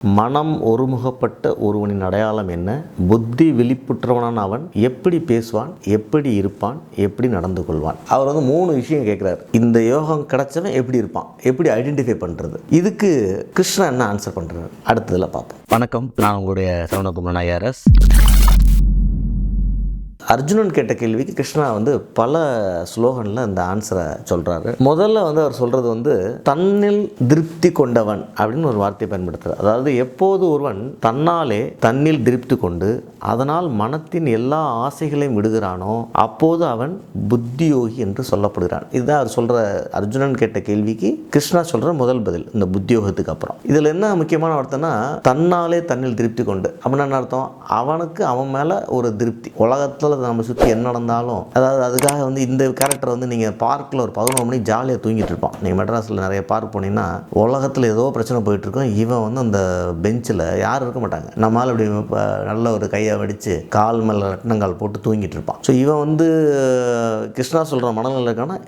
மனம் ஒருமுகப்பட்ட ஒருவனின் அடையாளம் என்ன? புத்தி விழிப்புற்றவனான அவன் எப்படி பேசுவான், எப்படி இருப்பான், எப்படி நடந்து கொள்வான்? அவர் 3 விஷயம் கேட்குறாரு. இந்த யோகம் கிடைச்சவன் எப்படி இருப்பான், எப்படி ஐடென்டிஃபை பண்ணுறது? இதுக்கு கிருஷ்ணா என்ன ஆன்சர் பண்ணுறாரு அடுத்ததில் பார்ப்போம். வணக்கம், நான் உங்களுடைய சரவணகுமார் ஐஆர்எஸ். அர்ஜுனன் கேட்ட கேள்விக்கு கிருஷ்ணா பல ஸ்லோகனில் இந்த ஆன்சரை சொல்கிறாரு. முதல்ல அவர் சொல்கிறது தன்னில் திருப்தி கொண்டவன் அப்படின்னு ஒரு வார்த்தையை பயன்படுத்துகிறார். அதாவது எப்போது ஒருவன் தன்னில் திருப்தி கொண்டு அதனால் மனத்தின் எல்லா ஆசைகளையும் விடுகிறானோ அப்போது அவன் புத்தியோகி என்று சொல்லப்படுகிறான். இதுதான் அவர் சொல்கிற அர்ஜுனன் கேட்ட கேள்விக்கு கிருஷ்ணா சொல்கிற முதல் பதில் இந்த புத்தியோகத்துக்கு அப்புறம். இதில் என்ன முக்கியமான அர்த்தம்னா, தன்னில் திருப்தி கொண்டு அப்படின்னா என்ன அர்த்தம்? அவனுக்கு அவன் மேலே ஒரு திருப்தி. உலகத்தில் நம்ம சுற்றி என்ன நடந்தாலும், அதாவது அதுக்காக இந்த கேரக்டர் நீங்கள் பார்க்கில் ஒரு 11 மணி ஜாலியாக தூங்கிட்டு இருப்பான். நீங்கள் மெட்ராஸில் நிறைய பார்க் போனீங்கன்னா உலகத்தில் ஏதோ பிரச்சனை போயிட்டுருக்கோம், இவன் அந்த பெஞ்சில் யாரும் இருக்க மாட்டாங்க. நம்மளால் இப்படி நல்ல ஒரு கையை வடித்து கால் மேலே ரட்னங்கால் போட்டு தூங்கிட்டு இருப்பான். ஸோ இவன் கிருஷ்ணா சொல்கிற மனநிலை இருக்கான்னா,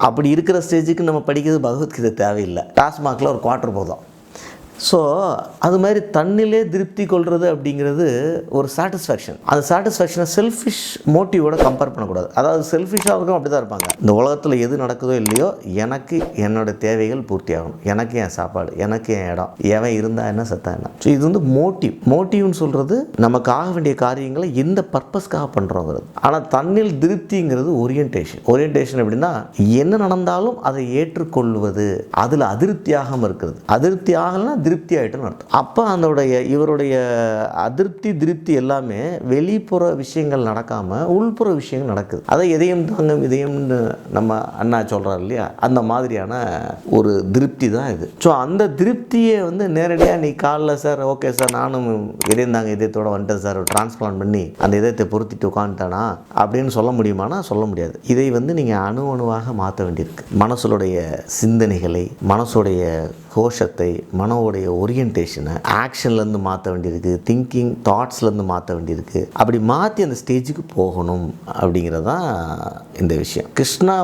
அப்படி இருக்கிற ஸ்டேஜுக்கு நம்ம படிக்கிறது பகவத்கீதை தேவையில்லை. டாஸ்மாகில் ஒரு குவார்ட்டர் போதும். ஸோ அது மாதிரி தன்னிலே திருப்தி கொள்வது அப்படிங்கிறது ஒரு சாட்டிஸ்ஃபேக்ஷன். அந்த சாட்டிஸ்ஃபேக்ஷனை செல்ஃபிஷ் மோட்டிவோட கம்பேர் பண்ணக்கூடாது. அதாவது செல்ஃபிஷாக இருக்கும் அப்படி தான் இருப்பாங்க. இந்த உலகத்தில் எது நடக்குதோ இல்லையோ, எனக்கு என்னோடய தேவைகள் பூர்த்தி ஆகணும், எனக்கு என் சாப்பாடு, எனக்கு என் இடம், எவன் இருந்தால் என்ன செத்தா என்ன. ஸோ இது மோட்டிவ்னு சொல்கிறது நமக்கு ஆக வேண்டிய காரியங்களை எந்த பர்பஸ்க்காக பண்ணுறோங்கிறது. ஆனால் தன்னில் திருப்திங்கிறது ஓரியன்டேஷன் எப்படின்னா, என்ன நடந்தாலும் அதை ஏற்றுக்கொள்வது, அதில் அதிருப்தியாகாமல் இருக்கிறது. அதிருப்தி ஆகலைன்னா திருப்தி ஆகிட்டுன்னு அர்த்தம். அப்போ இவருடைய அதிருப்தி திருப்தி எல்லாமே வெளிப்புற விஷயங்கள் நடக்காமல் உள்புற விஷயங்கள் நடக்குது. அதை எதையும் தாங்கும் இதயம்னு நம்ம அண்ணா சொல்கிறார் இல்லையா, அந்த மாதிரியான ஒரு திருப்தி தான் இது. ஸோ அந்த திருப்தியை நேரடியாக நீ காலில் சார் ஓகே சார் நானும் இதயந்தாங்க இதயத்தோடு வந்துட்டேன் சார், டிரான்ஸ்பிளான்ட் பண்ணி அந்த இதயத்தை பொருத்திட்டு உட்காந்துட்டானா அப்படின்னு சொல்ல முடியுமானா சொல்ல முடியாது. இதை நீங்கள் அணுவாக மாற்ற வேண்டியிருக்கு. மனசுடைய சிந்தனைகளை, மனசுடைய கோஷத்தை, மனோடைய ஓரியன்டேஷனை ஆக்ஷன்லேருந்து மாற்ற வேண்டியிருக்கு, திங்கிங் தாட்ஸ்லேருந்து மாற்ற வேண்டியிருக்கு. அப்படி மாற்றி அந்த ஸ்டேஜுக்கு போகணும் அப்படிங்கிறது தான் இந்த விஷயம். கிருஷ்ணா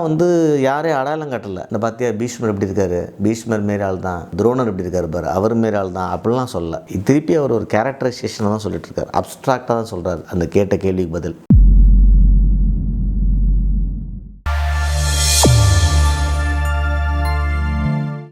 யாரையும் அடையாளம் காட்டலை. இந்த பார்த்தியா பீஷ்மர் எப்படி இருக்காரு, பீஷ்மர் மேரால் தான், துரோணர் எப்படி இருக்காரு பாரு, அவர் மேரால் தான் அப்படிலாம் சொல்ல. திருப்பி அவர் ஒரு கேரக்டரைசேஷனை தான் சொல்லிட்டு இருக்காரு, அப்ஸ்ட்ராக்டாக தான் சொல்கிறார் அந்த கேட்ட கேள்விக்கு பதில்.